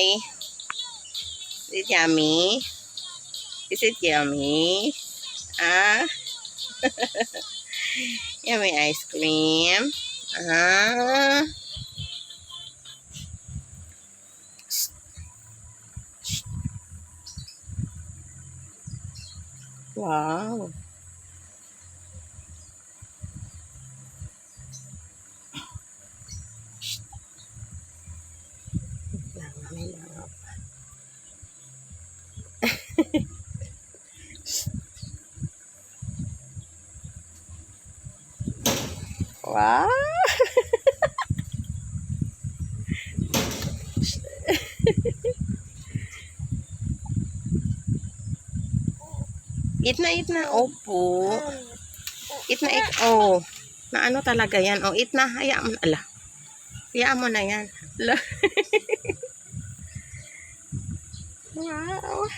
try. Is it yummy? Is it yummy? Ah? Yummy ice cream. Ah. Wow. Wow. Eat na. Opo. Eat na. Oh. Na ano talaga yan. Oh, eat na. Hayaan mo na. Ala. Hayaan mo na yan. Ala. Wow.